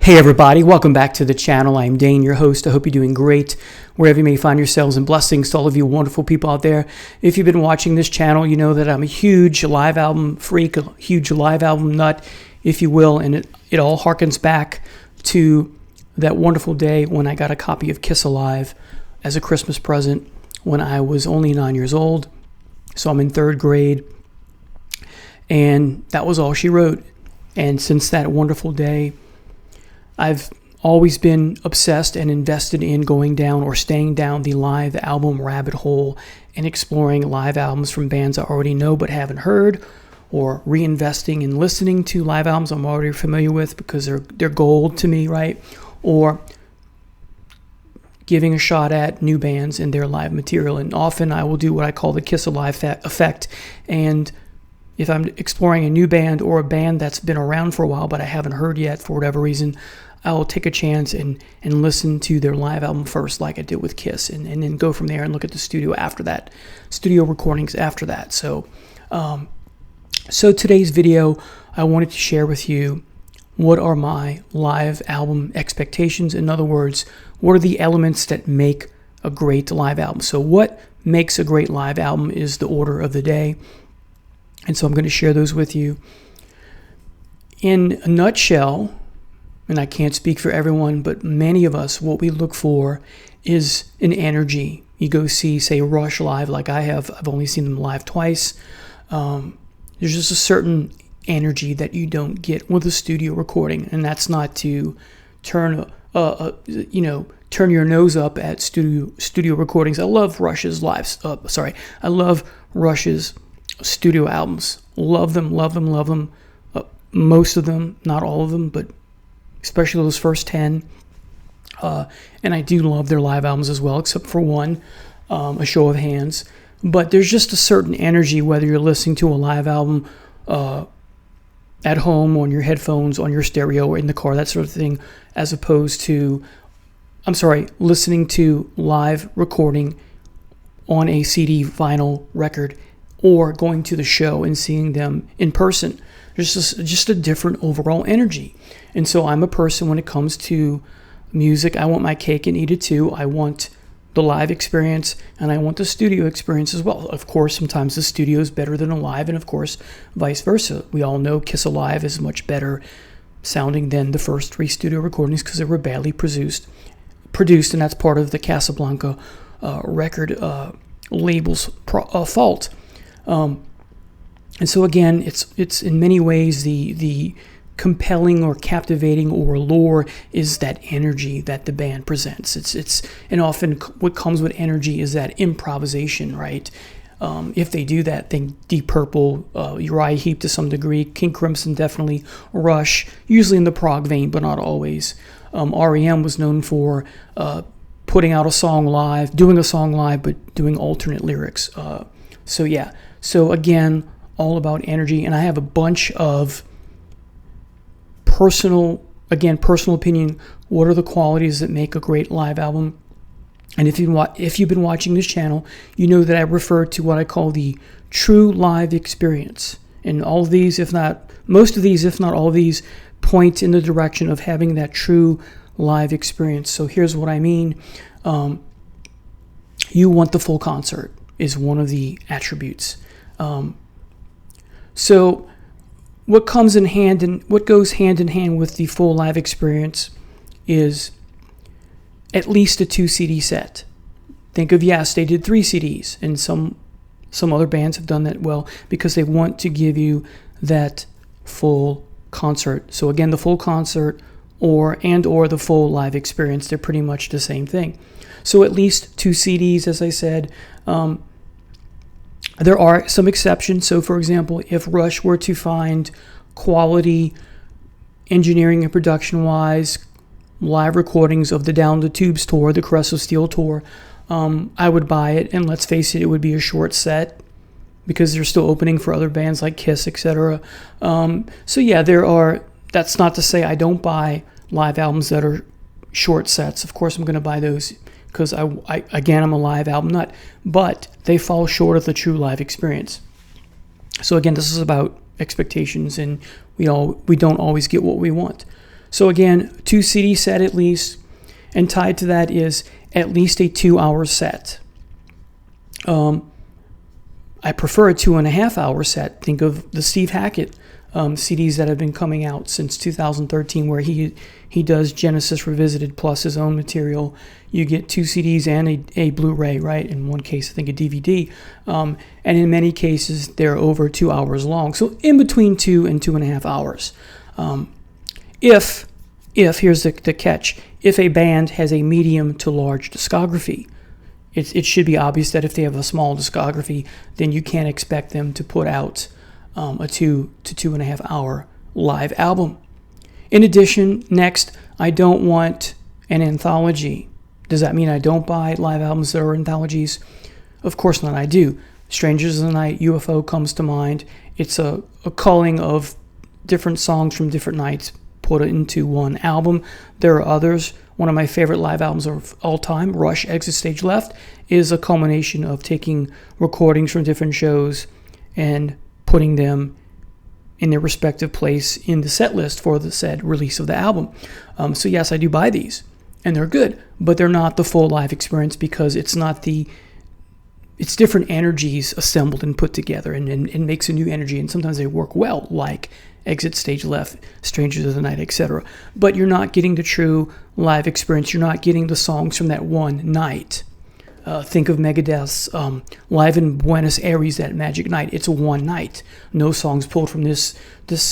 Hey everybody, welcome back to the channel. I'm Dane, your host. I hope you're doing great wherever you may find yourselves, and blessings to all of you wonderful people out there. If you've been watching this channel, you know that I'm a huge live album freak, a huge live album nut, if you will, and it all harkens back to that wonderful day when I got a copy of Kiss Alive as a Christmas present when I was only 9 years old. So I'm in third grade, and that was all she wrote. And since that wonderful day, I've always been obsessed and invested in going down or staying down the live album rabbit hole and exploring live albums from bands I already know but haven't heard, or reinvesting in listening to live albums I'm already familiar with because they're gold to me, right? Or giving a shot at new bands and their live material. And often I will do what I call the Kiss Alive effect. And if I'm exploring a new band or a band that's been around for a while but I haven't heard yet for whatever reason, I'll take a chance and listen to their live album first, like I did with Kiss, and then go from there and look at the studio after that, studio recordings after that. So today's video, I wanted to share with you what are my live album expectations. In other words, what are the elements that make a great live album? So what makes a great live album is the order of the day. And so I'm going to share those with you. In a nutshell, and I can't speak for everyone, but many of us, what we look for is an energy. You go see, say, Rush live like I have. I've only seen them live twice. There's just a certain energy that you don't get with a studio recording, and that's not to turn your nose up at studio recordings. I love Rush's I love Rush's studio albums. Love them. Most of them, not all of them, but especially those first 10. And I do love their live albums as well, except for one, A Show of Hands. But there's just a certain energy, whether you're listening to a live album at home, on your headphones, on your stereo, or in the car, that sort of thing, as opposed to, listening to live recording on a CD vinyl record, or going to the show and seeing them in person. There's just a different overall energy. And so I'm a person, when it comes to music, I want my cake and eat it too. I want the live experience, and I want the studio experience as well. Of course, sometimes the studio is better than a live, and of course, vice versa. We all know Kiss Alive is much better sounding than the first 3 studio recordings because they were badly produced, and that's part of the Casablanca record label's fault. And so again, it's in many ways the compelling or captivating or allure is that energy that the band presents. And often what comes with energy is that improvisation, right? If they do that, then Deep Purple, Uriah Heep to some degree, King Crimson definitely, Rush, usually in the prog vein, but not always. REM was known for putting out a song live, doing a song live, but doing alternate lyrics. So again, all about energy, and I have a bunch of personal opinion. What are the qualities that make a great live album? And if you've been watching this channel, you know that I refer to what I call the true live experience. And all of these, if not most of these, if not all of these, point in the direction of having that true live experience. So here's what I mean. You want the full concert is one of the attributes. So what goes hand in hand with the full live experience is at least a 2 CD set. Think of Yes, they did 3 CDs, and some other bands have done that well because they want to give you that full concert. So again, the full concert or the full live experience, they're pretty much the same thing. So at least 2 CDs, as I said. There are some exceptions. So, for example, if Rush were to find quality engineering and production-wise live recordings of the Down the Tubes tour, the Caress of Steel tour, I would buy it. And let's face it, it would be a short set because they're still opening for other bands like Kiss, etc. That's not to say I don't buy live albums that are short sets. Of course, I'm going to buy those because I'm a live album nut, but they fall short of the true live experience. So again, this is about expectations, and we don't always get what we want. So again, 2 CD set at least, and tied to that is at least a 2-hour set. I prefer a 2.5-hour set. Think of the Steve Hackett CDs that have been coming out since 2013, where he does Genesis Revisited plus his own material. You get 2 CDs and a Blu-ray, right? In one case, I think a DVD. And in many cases, they're over 2 hours long. So in between 2 and 2.5 hours. If here's the catch, if a band has a medium to large discography, it should be obvious that if they have a small discography, then you can't expect them to put out a 2 to 2.5 hour live album. In addition, next, I don't want an anthology. Does that mean I don't buy live albums that are anthologies? Of course not, I do. Strangers of the Night, UFO comes to mind. It's a culling of different songs from different nights put into one album. There are others. One of my favorite live albums of all time, Rush, Exit Stage Left, is a culmination of taking recordings from different shows and putting them in their respective place in the set list for the said release of the album. So yes, I do buy these, and they're good, but they're not the full live experience because it's different energies assembled and put together and makes a new energy, and sometimes they work well, like Exit Stage Left, Strangers of the Night, etc. But you're not getting the true live experience. You're not getting the songs from that one night. Think of Megadeth's Live in Buenos Aires, that Magic Night. It's a one night. No songs pulled from this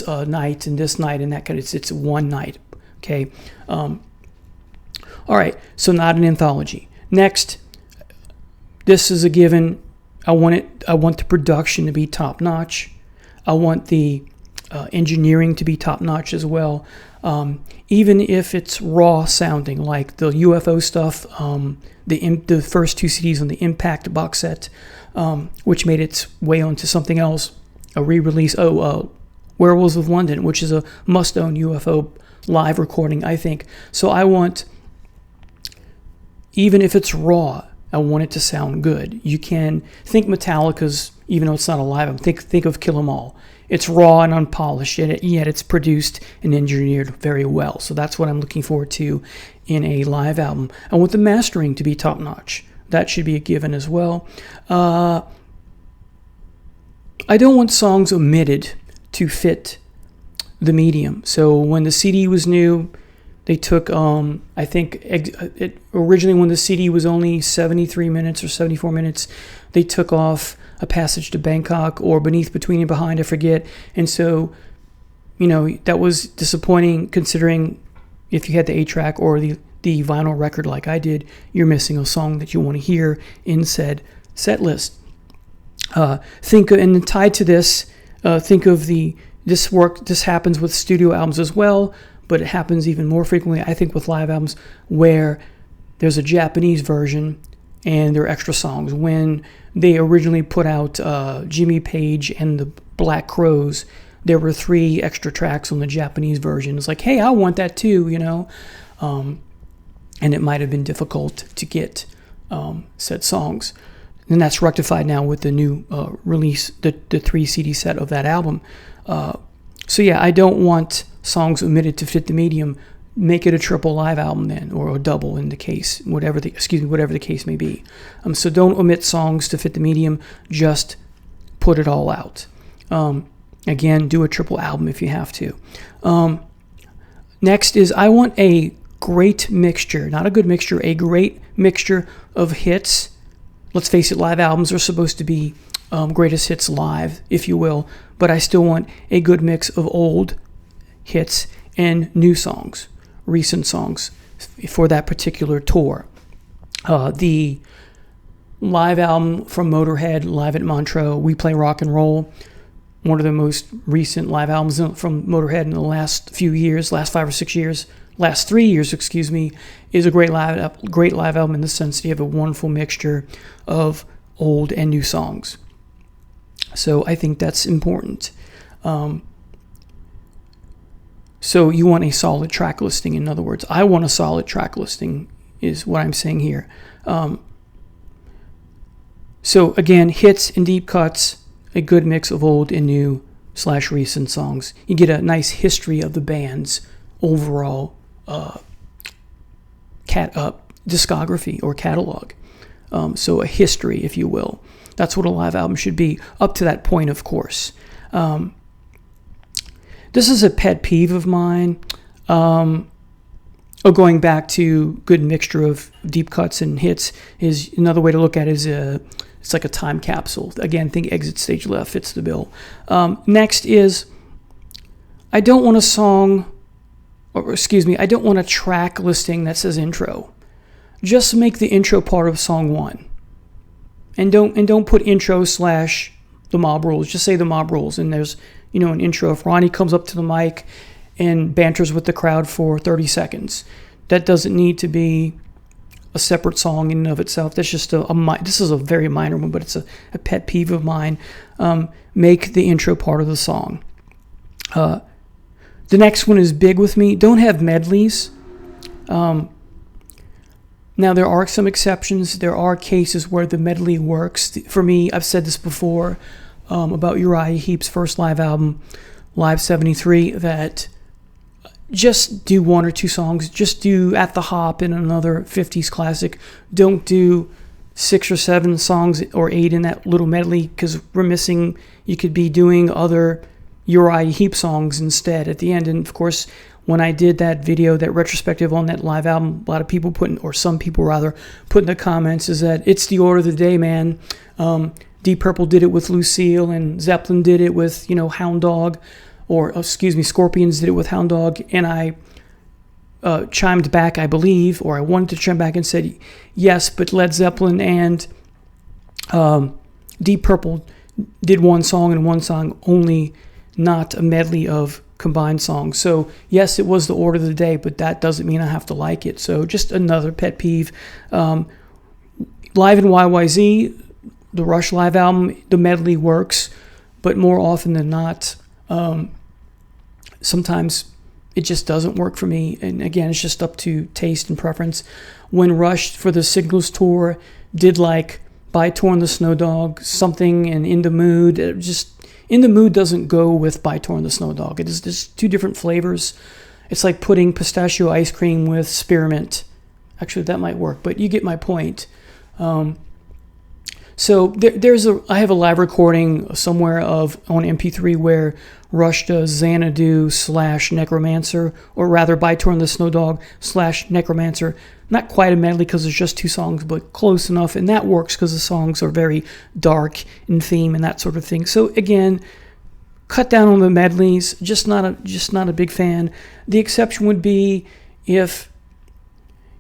night and this night and that kind of. It's one night. Okay. All right. So not an anthology. Next, this is a given. I want the production to be top notch. I want the engineering to be top notch as well. Even if it's raw sounding, like the UFO stuff, the first 2 CDs on the Impact box set, which made its way onto something else, a re-release. Werewolves of London, which is a must-own UFO live recording, I think. So I want, even if it's raw, I want it to sound good. You can think Metallica's, even though it's not a live album, think of Kill 'Em All. It's raw and unpolished, yet it's produced and engineered very well. So that's what I'm looking forward to in a live album. I want the mastering to be top-notch. That should be a given as well. I don't want songs omitted to fit the medium. So when the CD was new, they took, I think, originally when the CD was only 73 minutes or 74 minutes, they took off A Passage to Bangkok or Beneath, Between, and Behind, I forget. And so, that was disappointing considering if you had the 8-track or the vinyl record like I did, you're missing a song that you want to hear in said set list. And tied to this, think of this happens with studio albums as well, but it happens even more frequently, I think, with live albums where there's a Japanese version and there are extra songs. When they originally put out Jimmy Page and the Black Crowes, there were 3 extra tracks on the Japanese version. It's like, hey, I want that too, and it might have been difficult to get said songs. And that's rectified now with the new release, the 3 CD set of that album. So yeah, I don't want songs omitted to fit the medium. Make it a triple live album then, or a double in the case, whatever the case may be. So don't omit songs to fit the medium. Just put it all out. Again, do a triple album if you have to. Next is I want a great mixture, not a good mixture, a great mixture of hits. Let's face it, live albums are supposed to be greatest hits live, if you will, but I still want a good mix of old hits and new songs, recent songs for that particular tour. The live album from Motorhead, Live at Montreux, We Play Rock and Roll, one of the most recent live albums from Motorhead in the last 3 years, is a great live album in the sense that you have a wonderful mixture of old and new songs. So I think that's important. So you want a solid track listing, in other words. I want a solid track listing is what I'm saying here. So again, hits and deep cuts, a good mix of old and new /recent songs. You get a nice history of the bands overall discography or catalog. So a history, if you will. That's what a live album should be, up to that point, of course. This is a pet peeve of mine. Going back to good mixture of deep cuts and hits is another way to look at it. It's like a time capsule. Again, think Exit Stage Left fits the bill. Next is, I don't want I don't want a track listing that says intro. Just make the intro part of song 1. And don't put intro / the Mob Rules. Just say the Mob Rules, and there's, an intro. If Ronnie comes up to the mic and banters with the crowd for 30 seconds, that doesn't need to be a separate song in and of itself. That's just this is a very minor one, but it's a pet peeve of mine. Make the intro part of the song. The next one is big with me. Don't have medleys. Now, there are some exceptions. There are cases where the medley works. For me, I've said this before about Uriah Heep's first live album, Live 73, that just do 1 or 2 songs. Just do At the Hop and another 50s classic. Don't do 6 or 7 songs or 8 in that little medley, because you could be doing other Uriah Heep songs instead at the end. And of course, when I did that video, that retrospective on that live album, a lot of people some people put in the comments is that it's the order of the day, man. Deep Purple did it with Lucille, and Zeppelin did it with, Hound Dog, Scorpions did it with Hound Dog. And I chimed back, I believe, or I wanted to chime back and said, yes, but Led Zeppelin and Deep Purple did one song and one song only, not a medley of combined songs. So yes, it was the order of the day, but that doesn't mean I have to like it. So just another pet peeve. Live in YYZ, the Rush live album, the medley works, but more often than not, sometimes it just doesn't work for me. And again, it's just up to taste and preference. When Rush for the Signals tour did like By Torn the Snow Dog, something, and In the Mood, In the Mood doesn't go with By Torn the Snow Dog. It is just 2 different flavors. It's like putting pistachio ice cream with spearmint. Actually, that might work, but you get my point. So I have a live recording somewhere on MP3 where Rush does Xanadu / Necromancer, or rather By Torn the Snow Dog / Necromancer. Not quite a medley because it's just 2 songs, but close enough, and that works because the songs are very dark in theme and that sort of thing. So again, cut down on the medleys. Just not a big fan. The exception would be if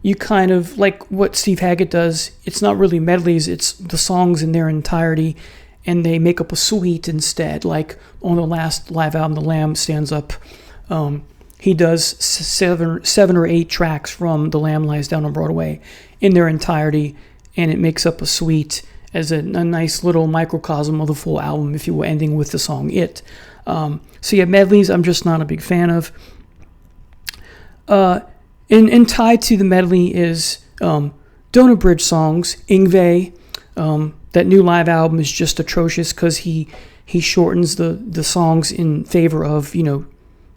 you kind of like what Steve Hackett does. It's not really medleys, it's the songs in their entirety, and they make up a suite instead. Like on the last live album, The Lamb Stands Up, he does 7 or 8 tracks from The Lamb Lies Down on Broadway in their entirety, and it makes up a suite as a nice little microcosm of the full album, if you will, ending with the song It. So yeah, medleys I'm just not a big fan of. And tied to the medley is don't abridge songs. Yngwie, that new live album is just atrocious because he shortens the songs in favor of,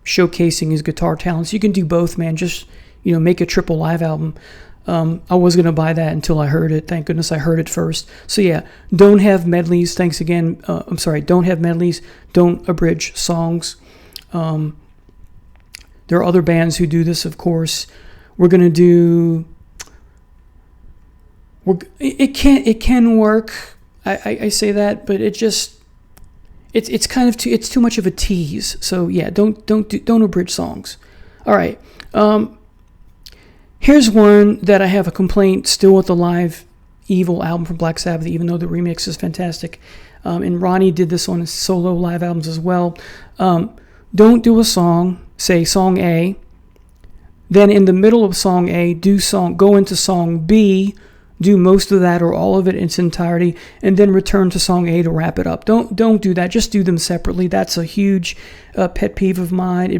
showcasing his guitar talents. You can do both, man. Just, make a triple live album. I was going to buy that until I heard it. Thank goodness I heard it first. So yeah, don't have medleys. Thanks again. Don't have medleys. Don't abridge songs. There are other bands who do this, of course. It can work. I say that, but it's kind of it's too much of a tease. So yeah, don't abridge songs. All right. Here's one that I have a complaint still with the Live Evil album from Black Sabbath, even though the remix is fantastic. And Ronnie did this on his solo live albums as well. Don't do a song, say song A, then in the middle of song A, go into song B, do most of that or all of it in its entirety, and then return to song A to wrap it up. Don't do that. Just do them separately. That's a huge pet peeve of mine.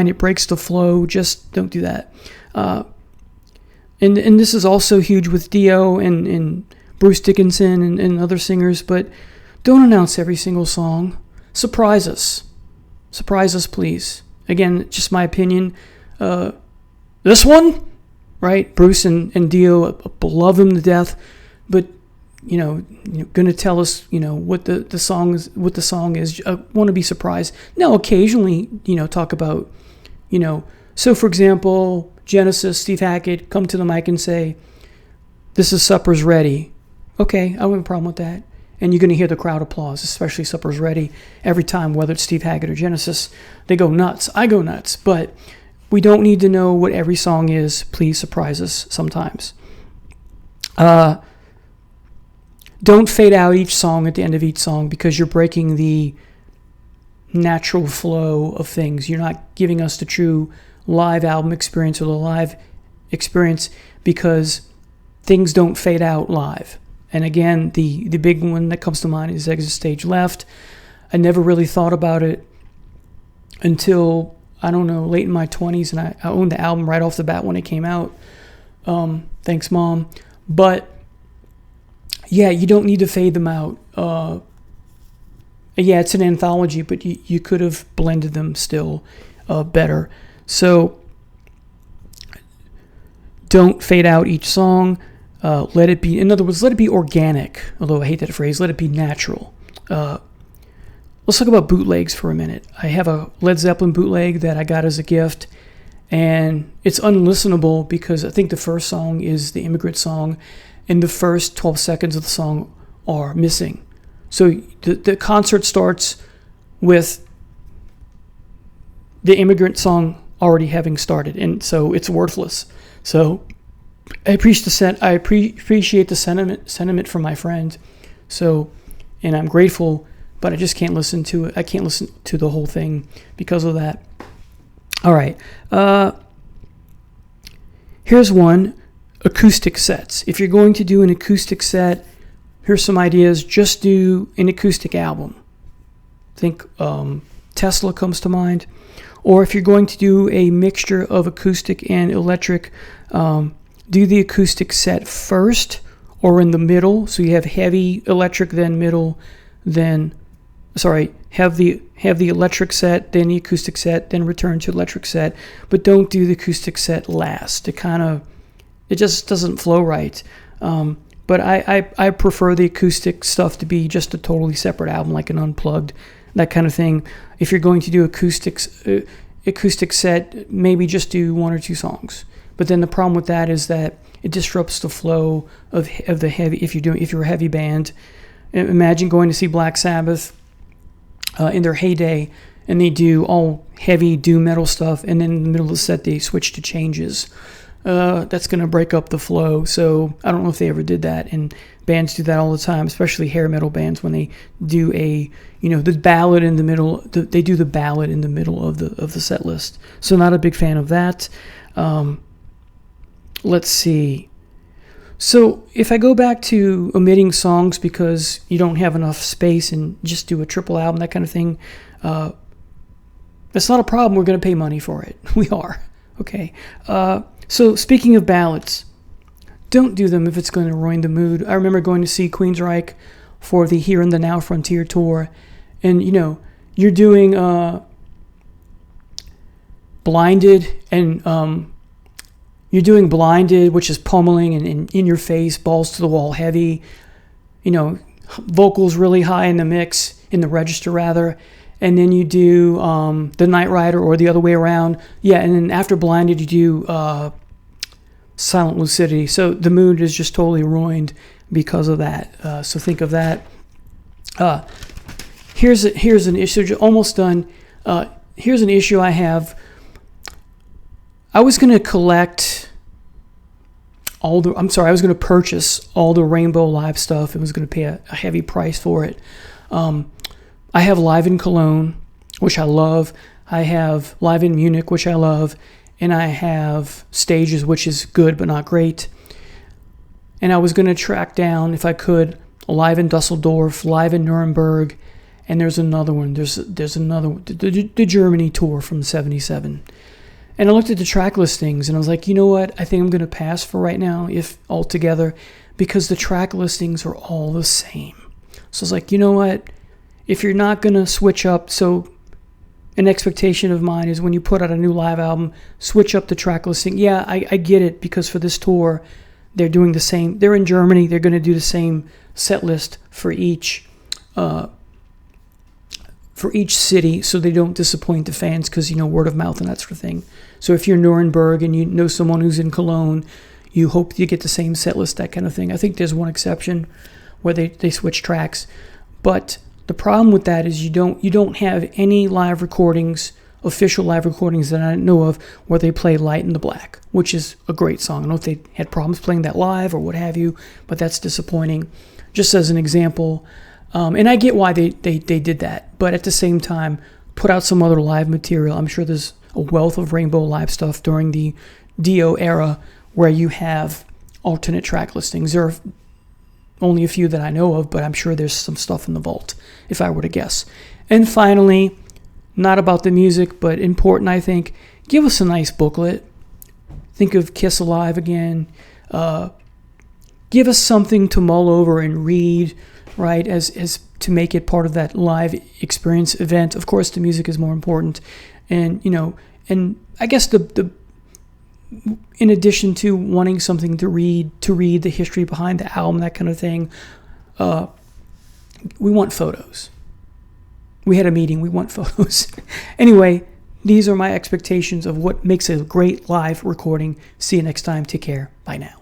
It breaks the flow. Just don't do that. And this is also huge with Dio and Bruce Dickinson and other singers, but don't announce every single song. Surprise us. Surprise us, please. Again, just my opinion. This one, right? Bruce and Dio love him to death, but going to tell us, what the song is. I want to be surprised. Now, occasionally, talk about, so for example, Genesis, Steve Hackett, come to the mic and say, "This is Supper's Ready." Okay, I don't have a problem with that. And you're going to hear the crowd applause, especially Supper's Ready, every time, whether it's Steve Hackett or Genesis. They go nuts. I go nuts. But we don't need to know what every song is. Please surprise us sometimes. Don't fade out each song at the end of each song, because you're breaking the natural flow of things. You're not giving us the true live album experience or the live experience, because things don't fade out live. And again, the big one that comes to mind is Exit Stage Left. I never really thought about it until, I don't know, late in my 20s, and I owned the album right off the bat when it came out. Thanks, Mom. But yeah, you don't need to fade them out. Yeah, it's an anthology, but you could have blended them still better. So don't fade out each song. Let it be, in other words, let it be organic, although I hate that phrase. Let it be natural. Let's talk about bootlegs for a minute. I have a Led Zeppelin bootleg that I got as a gift, and it's unlistenable because I think the first song is the Immigrant Song, and the first 12 seconds of the song are missing. So the concert starts with the Immigrant Song already having started, and so it's worthless. So I appreciate the sentiment from my friend. So, and I'm grateful, but I just can't listen to it. I can't listen to the whole thing because of that. All right. Here's one. Acoustic sets. If you're going to do an acoustic set, here's some ideas. Just do an acoustic album. Think Tesla comes to mind. Or if you're going to do a mixture of acoustic and electric, do the acoustic set first or in the middle. So you have heavy electric, then middle, then, have the electric set, then the acoustic set, then return to electric set. But don't do the acoustic set last. It just doesn't flow right. But I prefer the acoustic stuff to be just a totally separate album, like an Unplugged, that kind of thing. If you're going to do acoustic set, maybe just do one or two songs. But then the problem with that is that it disrupts the flow of the heavy. If you're a heavy band, imagine going to see Black Sabbath in their heyday, and they do all heavy doom metal stuff, and then in the middle of the set they switch to changes. That's going to break up the flow. So I don't know if they ever did that, and bands do that all the time, especially hair metal bands, when they do the ballad in the middle. They do the ballad in the middle of the set list. So not a big fan of that. Let's see. So if I go back to omitting songs because you don't have enough space and just do a triple album, that kind of thing, that's not a problem. We're going to pay money for it. We are. Okay. So speaking of ballads, don't do them if it's going to ruin the mood. I remember going to see Queensryche for the Here and the Now Frontier tour, and you're doing Blinded, and you're doing Blinded, which is pummeling and in your face, balls to the wall, heavy, vocals really high in the register rather. And then you do The Night Rider, or the other way around. Yeah, and then after Blinded, you do Silent Lucidity. So the mood is just totally ruined because of that. So think of that. Here's an issue. Almost done. Here's an issue I have. I was going to purchase all the Rainbow Live stuff and was going to pay a heavy price for it. I have Live in Cologne, which I love. I have Live in Munich, which I love. And I have Stages, which is good but not great. And I was going to track down, if I could, Live in Dusseldorf, Live in Nuremberg, and there's another one. There's another one, the Germany tour from '77. And I looked at the track listings, and I was like, you know what? I think I'm going to pass for right now, if altogether, because the track listings are all the same. So I was like, you know what? If you're not going to switch up, so an expectation of mine is when you put out a new live album, switch up the track listing. Yeah, I get it, because for this tour, they're doing the same. They're in Germany. They're going to do the same set list for each city, so they don't disappoint the fans, because, word of mouth and that sort of thing. So if you're Nuremberg and you know someone who's in Cologne, you hope you get the same set list, that kind of thing. I think there's one exception where they switch tracks. But the problem with that is you don't have any live recordings, official live recordings that I know of, where they play Light in the Black, which is a great song. I don't know if they had problems playing that live or what have you, but that's disappointing. Just as an example, and I get why they did that, but at the same time, put out some other live material. I'm sure there's a wealth of Rainbow Live stuff during the Dio era where you have alternate track listings. There are only a few that I know of, but I'm sure there's some stuff in the vault, if I were to guess. And finally, not about the music, but important, I think, give us a nice booklet. Think of Kiss Alive again. Give us something to mull over and read, right, as to make it part of that live experience event. Of course, the music is more important. And, and I guess the in addition to wanting something to read the history behind the album, that kind of thing, we want photos. We had a meeting. We want photos. Anyway, these are my expectations of what makes a great live recording. See you next time. Take care. Bye now.